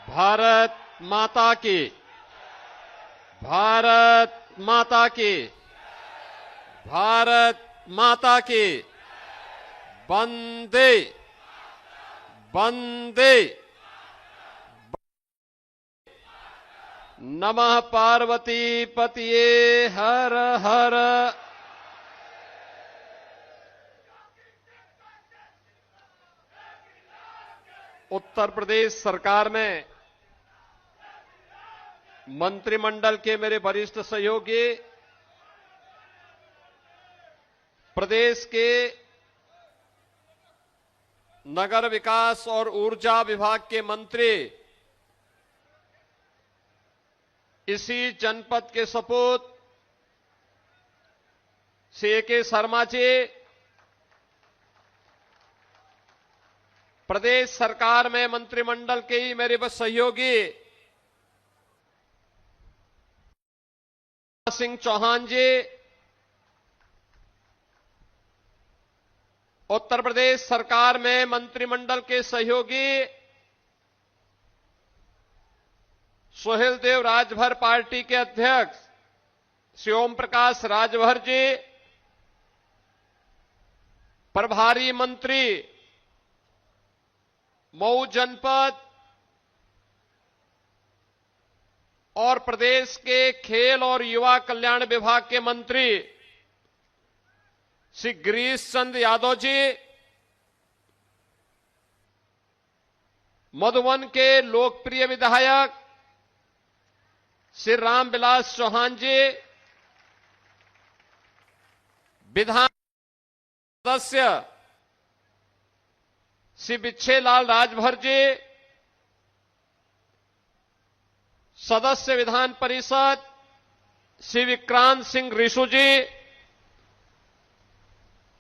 भारत माता की, भारत माता की, भारत माता की, वंदे वंदे। नमः पार्वती पतिये हर हर। उत्तर प्रदेश सरकार में मंत्रिमंडल के मेरे वरिष्ठ सहयोगी, प्रदेश के नगर विकास और ऊर्जा विभाग के मंत्री, इसी जनपद के सपूत श्री ए.के. शर्मा जी, प्रदेश सरकार में मंत्रिमंडल के ही मेरे सहयोगी सिंह चौहान जी, उत्तर प्रदेश सरकार में मंत्रिमंडल के सहयोगी सुहेल देव राजभर पार्टी के अध्यक्ष श्री ओम प्रकाश राजभर जी, प्रभारी मंत्री मऊ जनपद और प्रदेश के खेल और युवा कल्याण विभाग के मंत्री श्री गिरीश चंद्र यादव जी, मधुबन के लोकप्रिय विधायक श्री रामविलास चौहान जी, विधान सदस्य श्री बिच्छेलाल राजभर जी, सदस्य विधान परिषद श्री विक्रांत सिंह रिशु जी,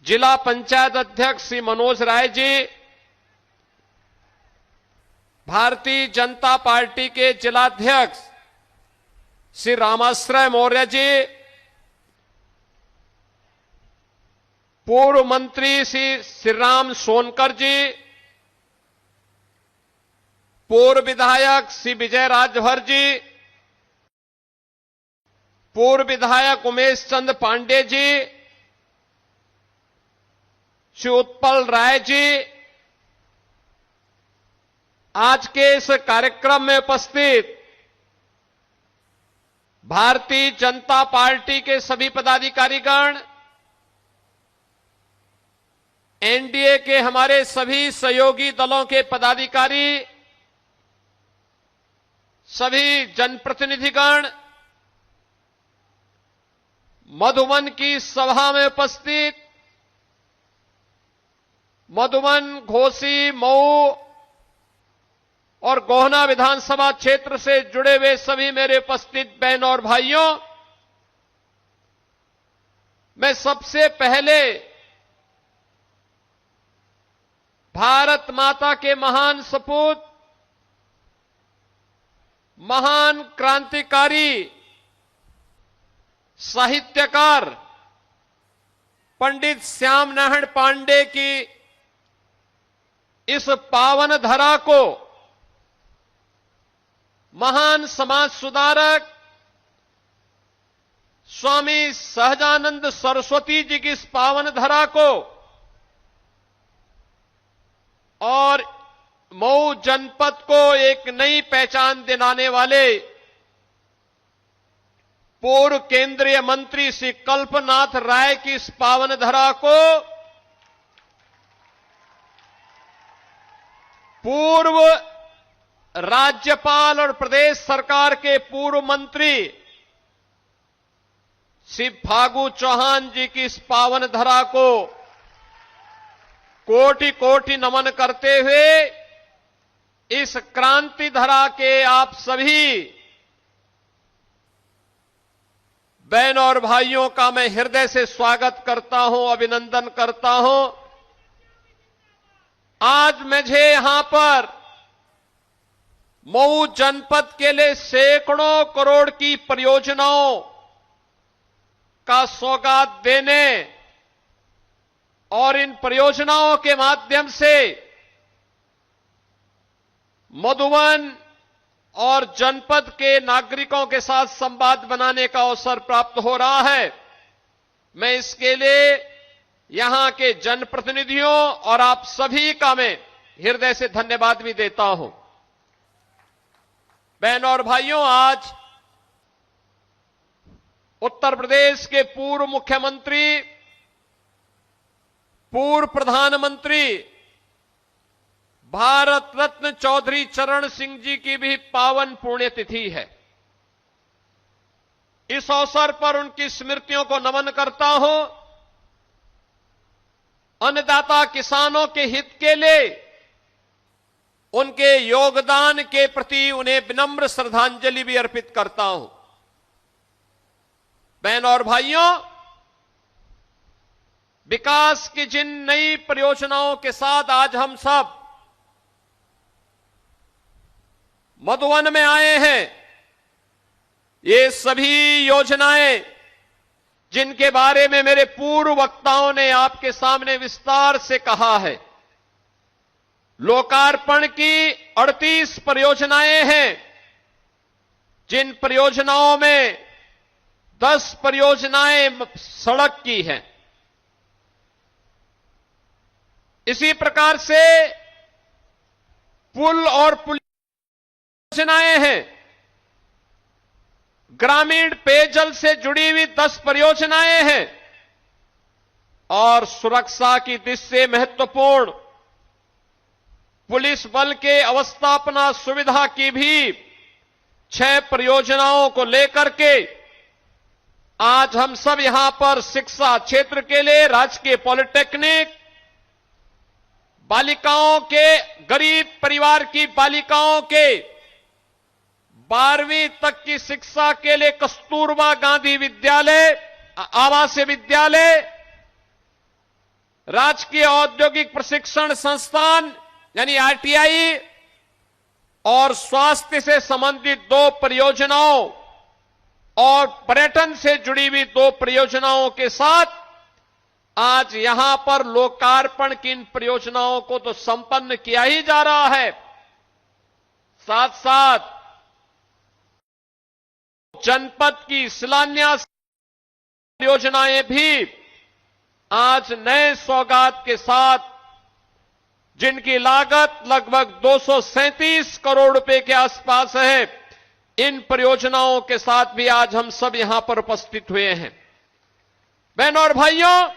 जिला पंचायत अध्यक्ष श्री मनोज राय जी, भारतीय जनता पार्टी के जिलाध्यक्ष श्री रामाश्रय मौर्य जी, पूर्व मंत्री श्री श्रीराम सोनकर जी, पूर्व विधायक श्री विजय राजभर जी, पूर्व विधायक उमेश चंद्र पांडे जी, श्री उत्पल राय जी, आज के इस कार्यक्रम में उपस्थित भारतीय जनता पार्टी के सभी पदाधिकारीगण, एनडीए के हमारे सभी सहयोगी दलों के पदाधिकारी, सभी जनप्रतिनिधिगण, मधुबन की सभा में उपस्थित मधुबन, घोसी, मऊ और गोहना विधानसभा क्षेत्र से जुड़े हुए सभी मेरे उपस्थित बहनों और भाइयों, मैं सबसे पहले भारत माता के महान सपूत, महान क्रांतिकारी साहित्यकार पंडित श्याम नारायण पांडे की इस पावन धरा को, महान समाज सुधारक स्वामी सहजानंद सरस्वती जी की इस पावन धरा को और मऊ जनपद को एक नई पहचान दिलाने वाले पूर्व केंद्रीय मंत्री श्री कल्पनाथ राय की इस पावन धरा को, पूर्व राज्यपाल और प्रदेश सरकार के पूर्व मंत्री श्री फागू चौहान जी की इस पावन धरा को कोटि कोटि नमन करते हुए इस क्रांति धरा के आप सभी बहनों और भाइयों का मैं हृदय से स्वागत करता हूं, अभिनंदन करता हूं। आज मुझे यहां पर मऊ जनपद के लिए सैकड़ों करोड़ की परियोजनाओं का सौगात देने और इन परियोजनाओं के माध्यम से मधुबन, और जनपद के नागरिकों के साथ संवाद बनाने का अवसर प्राप्त हो रहा है। मैं इसके लिए यहां के जनप्रतिनिधियों और आप सभी का मैं हृदय से धन्यवाद भी देता हूं। बहनों और भाइयों, आज उत्तर प्रदेश के पूर्व मुख्यमंत्री, पूर्व प्रधानमंत्री भारत रत्न चौधरी चरण सिंह जी की भी पावन पुण्यतिथि है। इस अवसर पर उनकी स्मृतियों को नमन करता हूं। अन्नदाता किसानों के हित के लिए उनके योगदान के प्रति उन्हें विनम्र श्रद्धांजलि भी अर्पित करता हूं। बहनों और भाइयों, विकास की जिन नई परियोजनाओं के साथ आज हम सब मधुवन में आए हैं, ये सभी योजनाएं जिनके बारे में मेरे पूर्व वक्ताओं ने आपके सामने विस्तार से कहा है, लोकार्पण की 38 परियोजनाएं हैं, जिन परियोजनाओं में 10 परियोजनाएं सड़क की हैं। इसी प्रकार से पुल और पुल योजनाएं हैं। ग्रामीण पेयजल से जुड़ी हुई 10 परियोजनाएं हैं और सुरक्षा की दृष्टि से महत्वपूर्ण पुलिस बल के अवस्थापना सुविधा की भी 6 परियोजनाओं को लेकर के आज हम सब यहां पर शिक्षा क्षेत्र के लिए राजकीय पॉलिटेक्निक, बालिकाओं के, गरीब परिवार की बालिकाओं के 12वीं तक की शिक्षा के लिए कस्तूरबा गांधी विद्यालय, आवासीय विद्यालय, राजकीय औद्योगिक प्रशिक्षण संस्थान यानी आरटीआई और स्वास्थ्य से संबंधित 2 परियोजनाओं और पर्यटन से जुड़ी हुई 2 परियोजनाओं के साथ आज यहां पर लोकार्पण की इन परियोजनाओं को तो संपन्न किया ही जा रहा है, साथ साथ जनपद की शिलान्यास परियोजनाएं भी आज नए सौगात के साथ, जिनकी लागत लगभग 237 करोड़ रुपए के आसपास है, इन परियोजनाओं के साथ भी आज हम सब यहां पर उपस्थित हुए हैं। बहनों और भाइयों,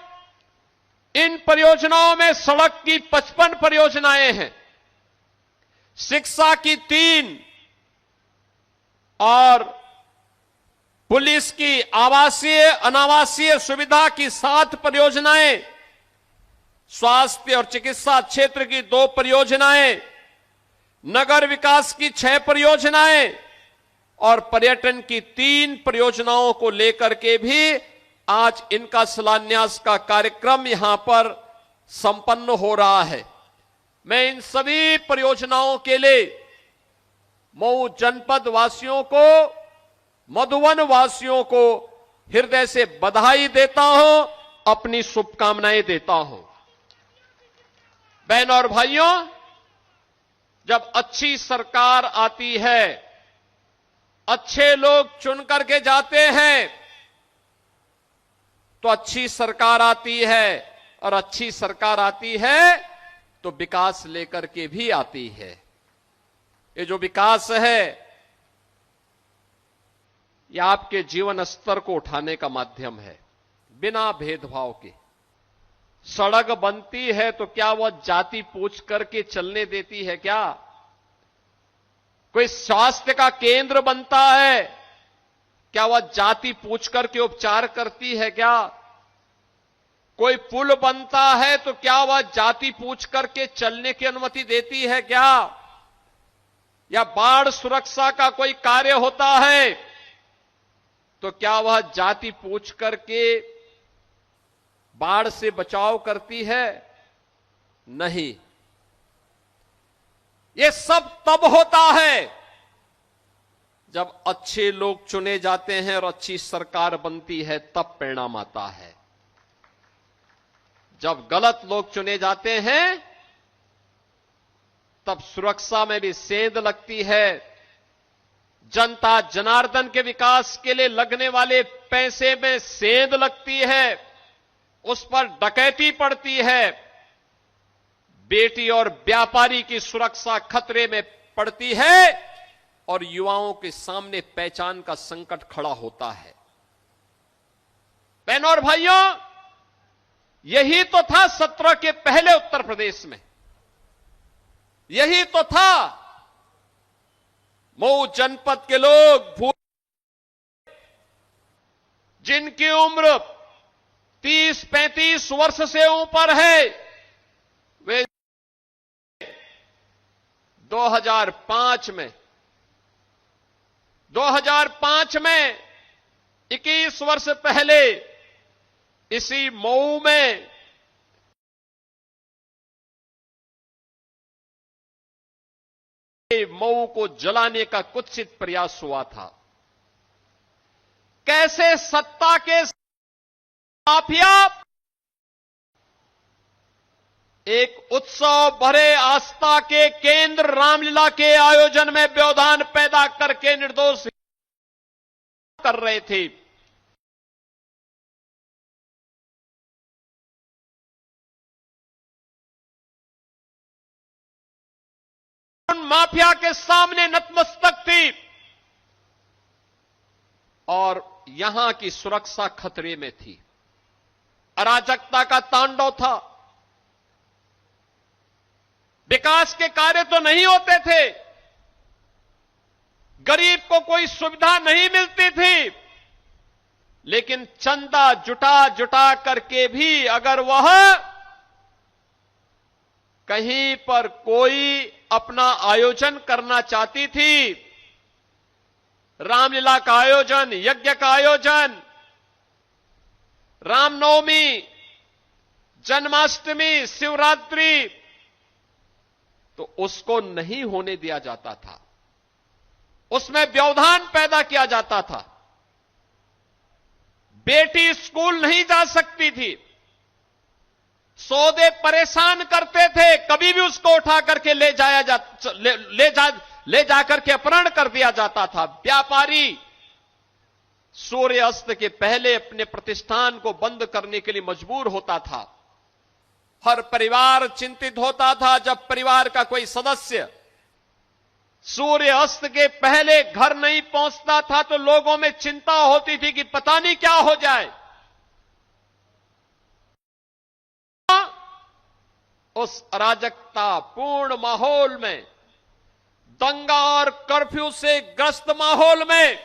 इन परियोजनाओं में सड़क की 55 परियोजनाएं हैं, शिक्षा की 3 और पुलिस की आवासीय अनावासीय सुविधा की 7 परियोजनाएं, स्वास्थ्य और चिकित्सा क्षेत्र की 2 परियोजनाएं, नगर विकास की 6 परियोजनाएं और पर्यटन की 3 परियोजनाओं को लेकर के भी आज इनका शिलान्यास का कार्यक्रम यहां पर संपन्न हो रहा है। मैं इन सभी परियोजनाओं के लिए मऊ जनपद वासियों को, मधुवन वासियों को हृदय से बधाई देता हूं, अपनी शुभकामनाएं देता हूं। बहनों और भाइयों, जब अच्छी सरकार आती है, अच्छे लोग चुन करके जाते हैं तो अच्छी सरकार आती है, और अच्छी सरकार आती है तो विकास लेकर के भी आती है। ये जो विकास है, यह आपके जीवन स्तर को उठाने का माध्यम है, बिना भेदभाव के। सड़क बनती है तो क्या वह जाति पूछ करके चलने देती है क्या? कोई स्वास्थ्य का केंद्र बनता है, क्या वह जाति पूछ करके उपचार करती है क्या? कोई पुल बनता है तो क्या वह जाति पूछ करके चलने की अनुमति देती है क्या? या बाढ़ सुरक्षा का कोई कार्य होता है तो क्या वह जाति पूछ करके बाढ़ से बचाव करती है? नहीं। ये सब तब होता है जब अच्छे लोग चुने जाते हैं और अच्छी सरकार बनती है, तब परिणाम आता है। जब गलत लोग चुने जाते हैं तब सुरक्षा में भी सेंध लगती है, जनता जनार्दन के विकास के लिए लगने वाले पैसे में सेंध लगती है, उस पर डकैती पड़ती है, बेटी और व्यापारी की सुरक्षा खतरे में पड़ती है और युवाओं के सामने पहचान का संकट खड़ा होता है। बहनों और भाइयों, यही तो था 17 के पहले उत्तर प्रदेश में, यही तो था। मऊ जनपद के लोग जिनकी उम्र 30-35 वर्ष से ऊपर है, वे 2005 में 21 वर्ष पहले इसी मऊ में मऊ को जलाने का कुत्सित प्रयास हुआ था। कैसे सत्ता के माफिया एक उत्सव भरे आस्था के केंद्र रामलीला के आयोजन में व्यवधान पैदा करके निर्दोष कर रहे थे। उन माफिया के सामने नतमस्तक थी और यहां की सुरक्षा खतरे में थी। अराजकता का तांडव था। विकास के कार्य तो नहीं होते थे, गरीब को कोई सुविधा नहीं मिलती थी, लेकिन चंदा जुटा करके भी अगर वह कहीं पर कोई अपना आयोजन करना चाहती थी, रामलीला का आयोजन, यज्ञ का आयोजन, रामनवमी, जन्माष्टमी, शिवरात्रि, तो उसको नहीं होने दिया जाता था, उसमें व्यवधान पैदा किया जाता था। बेटी स्कूल नहीं जा सकती थी, सौदे परेशान करते थे, कभी भी उसको उठा करके ले जाकर के अपहरण कर दिया जाता था। व्यापारी सूर्य अस्त के पहले अपने प्रतिष्ठान को बंद करने के लिए मजबूर होता था। हर परिवार चिंतित होता था जब परिवार का कोई सदस्य सूर्य अस्त के पहले घर नहीं पहुंचता था, तो लोगों में चिंता होती थी कि पता नहीं क्या हो जाए। उस अराजकता पूर्ण माहौल में, दंगा और कर्फ्यू से ग्रस्त माहौल में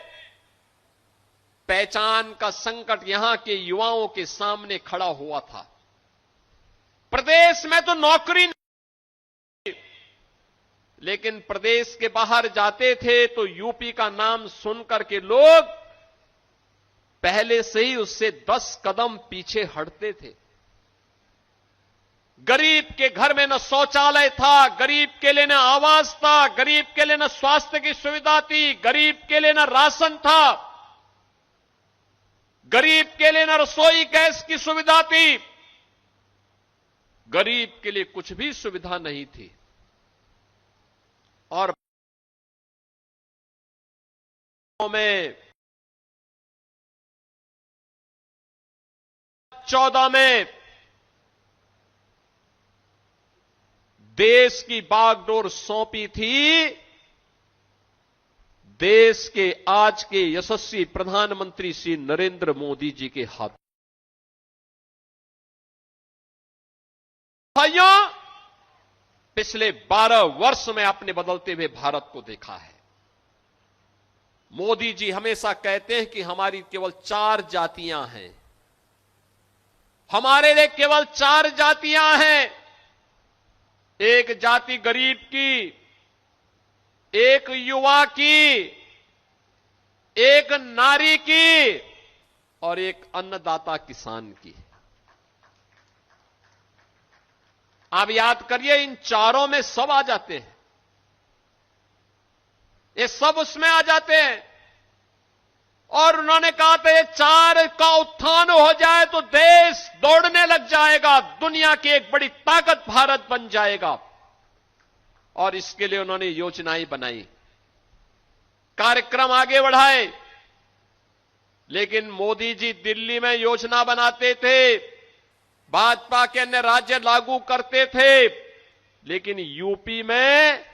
पहचान का संकट यहां के युवाओं के सामने खड़ा हुआ था। प्रदेश में तो नौकरी नहीं, लेकिन प्रदेश के बाहर जाते थे तो यूपी का नाम सुनकर के लोग पहले से ही उससे 10 कदम पीछे हटते थे। गरीब के घर में न शौचालय था, गरीब के लिए न आवास था, गरीब के लिए न स्वास्थ्य की सुविधा थी, गरीब के लिए न राशन था, गरीब के लिए न रसोई गैस की सुविधा थी, गरीब के लिए कुछ भी सुविधा नहीं थी। और में 14 में देश की बागडोर सौंपी थी देश के आज के यशस्वी प्रधानमंत्री श्री नरेंद्र मोदी जी के हाथ। भाइयों, पिछले 12 वर्ष में आपने बदलते हुए भारत को देखा है। मोदी जी हमेशा कहते हैं कि हमारी केवल 4 जातियां हैं, हमारे लिए केवल 4 जातियां हैं। एक जाति गरीब की, एक युवा की, एक नारी की और एक अन्नदाता किसान की। आप याद करिए, इन चारों में सब आ जाते हैं, ये सब उसमें आ जाते हैं। और उन्होंने कहा था ये 4 का उत्थान हो जाए तो देश दौड़ने लग जाएगा, दुनिया की एक बड़ी ताकत भारत बन जाएगा। और इसके लिए उन्होंने योजनाएं बनाई। कार्यक्रम आगे बढ़ाए। लेकिन मोदी जी दिल्ली में योजना बनाते थे, भाजपा के अन्य राज्य लागू करते थे, लेकिन यूपी में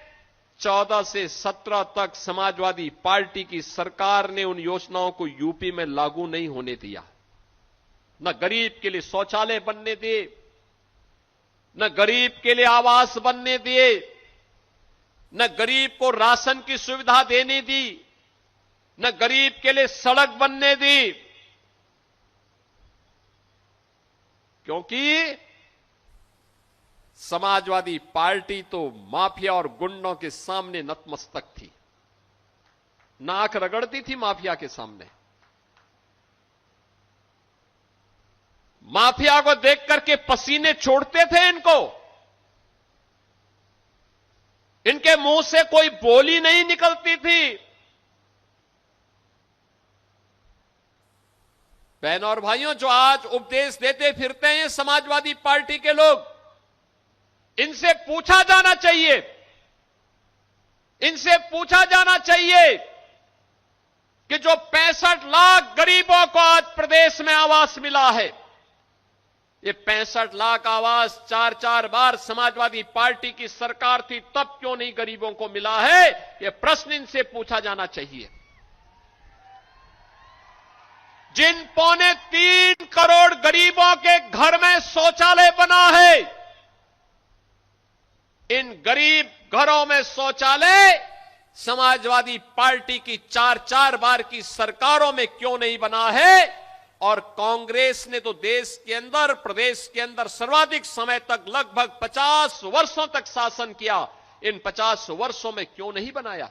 14 से 17 तक समाजवादी पार्टी की सरकार ने उन योजनाओं को यूपी में लागू नहीं होने दिया। न गरीब के लिए शौचालय बनने दिए, न गरीब के लिए आवास बनने दिए, न गरीब को राशन की सुविधा देने दी, न गरीब के लिए सड़क बनने दी। क्योंकि समाजवादी पार्टी तो माफिया और गुंडों के सामने नतमस्तक थी, नाक रगड़ती थी माफिया के सामने। माफिया को देख करके पसीने छोड़ते थे इनको। इनके मुंह से कोई बोली नहीं निकलती थी। बहनों और भाइयों, जो आज उपदेश देते फिरते हैं समाजवादी पार्टी के लोग, इनसे पूछा जाना चाहिए, इनसे पूछा जाना चाहिए कि जो 65 लाख गरीबों को आज प्रदेश में आवास मिला है, ये 65 लाख आवास 4-4 बार समाजवादी पार्टी की सरकार थी, तब क्यों नहीं गरीबों को मिला है? ये प्रश्न इनसे पूछा जाना चाहिए। जिन 3.25 करोड़ गरीबों के घर में शौचालय बना है, इन गरीब घरों में शौचालय समाजवादी पार्टी की 4-4 बार की सरकारों में क्यों नहीं बना है? और कांग्रेस ने तो देश के अंदर, प्रदेश के अंदर सर्वाधिक समय तक, लगभग 50 वर्षों तक शासन किया, इन 50 वर्षों में क्यों नहीं बनाया?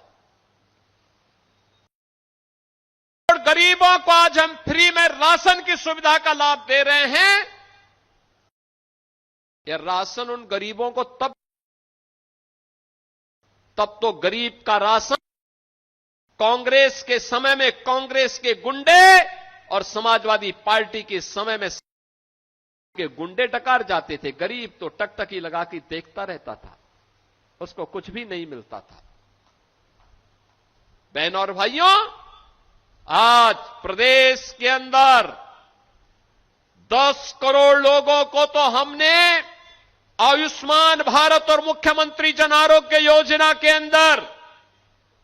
और गरीबों को आज हम फ्री में राशन की सुविधा का लाभ दे रहे हैं। यह राशन उन गरीबों को तब तो गरीब का राशन कांग्रेस के समय में कांग्रेस के गुंडे और समाजवादी पार्टी के समय में के गुंडे डकार जाते थे। गरीब तो टकटकी लगा के देखता रहता था, उसको कुछ भी नहीं मिलता था। बहनों और भाइयों, आज प्रदेश के अंदर 10 करोड़ लोगों को तो हमने आयुष्मान भारत और मुख्यमंत्री जन आरोग्य योजना के अंदर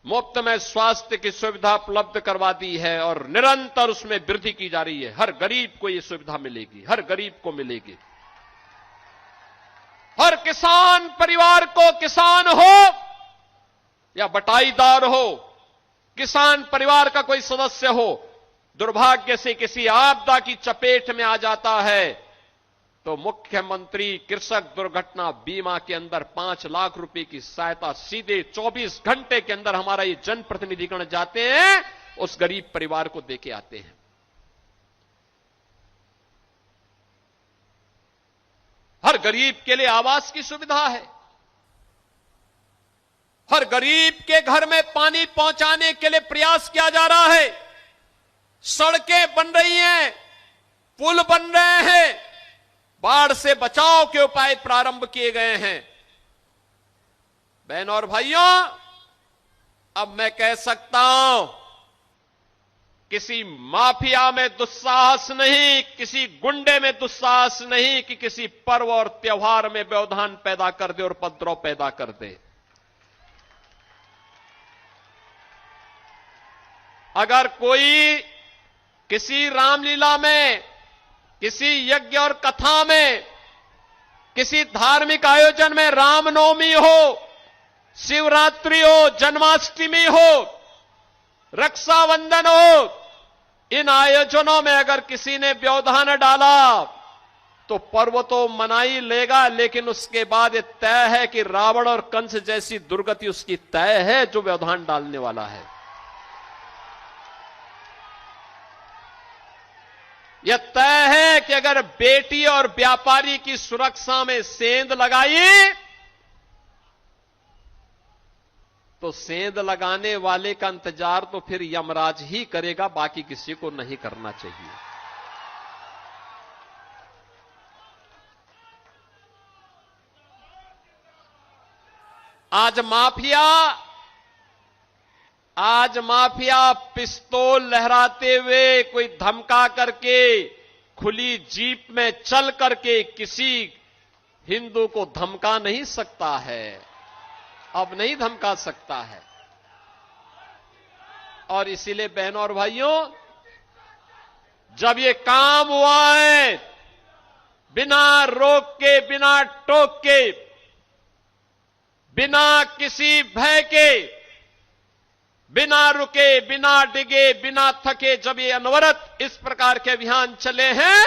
मुफ्त में स्वास्थ्य की सुविधा उपलब्ध करवा दी है और निरंतर उसमें वृद्धि की जा रही है। हर गरीब को यह सुविधा मिलेगी, हर गरीब को मिलेगी। हर किसान परिवार को, किसान हो या बटाईदार हो, किसान परिवार का कोई सदस्य हो, दुर्भाग्य से किसी आपदा की चपेट में आ जाता है तो मुख्यमंत्री कृषक दुर्घटना बीमा के अंदर 5 लाख रुपए की सहायता सीधे 24 घंटे के अंदर हमारा ये जनप्रतिनिधिगण जाते हैं, उस गरीब परिवार को देके आते हैं। हर गरीब के लिए आवास की सुविधा है, हर गरीब के घर में पानी पहुंचाने के लिए प्रयास किया जा रहा है। सड़कें बन रही हैं, पुल बन रहे हैं, बाढ़ से बचाव के उपाय प्रारंभ किए गए हैं। बहनों और भाइयों, अब मैं कह सकता हूं, किसी माफिया में दुस्साहस नहीं, किसी गुंडे में दुस्साहस नहीं कि किसी पर्व और त्योहार में व्यवधान पैदा कर दे और उपद्रव पैदा कर दे। अगर कोई किसी रामलीला में, किसी यज्ञ और कथा में, किसी धार्मिक आयोजन में, रामनवमी हो, शिवरात्रि हो, जन्माष्टमी हो, रक्षाबंधन हो, इन आयोजनों में अगर किसी ने व्यवधान डाला तो पर्व तो मना ही लेगा, लेकिन उसके बाद यह तय है कि रावण और कंस जैसी दुर्गति उसकी तय है जो व्यवधान डालने वाला है। यह तय है कि अगर बेटी और व्यापारी की सुरक्षा में सेंध लगाई तो सेंध लगाने वाले का इंतजार तो फिर यमराज ही करेगा, बाकी किसी को नहीं करना चाहिए। आज माफिया आज माफिया पिस्तौल लहराते हुए कोई धमका करके खुली जीप में चल करके किसी हिंदू को धमका नहीं सकता है, अब नहीं धमका सकता है। और इसीलिए बहनों और भाइयों, जब ये काम हुआ है बिना रोक के, बिना टोक के, बिना किसी भय के, बिना रुके, बिना डिगे, बिना थके, जब ये अनवरत इस प्रकार के अभियान चले हैं,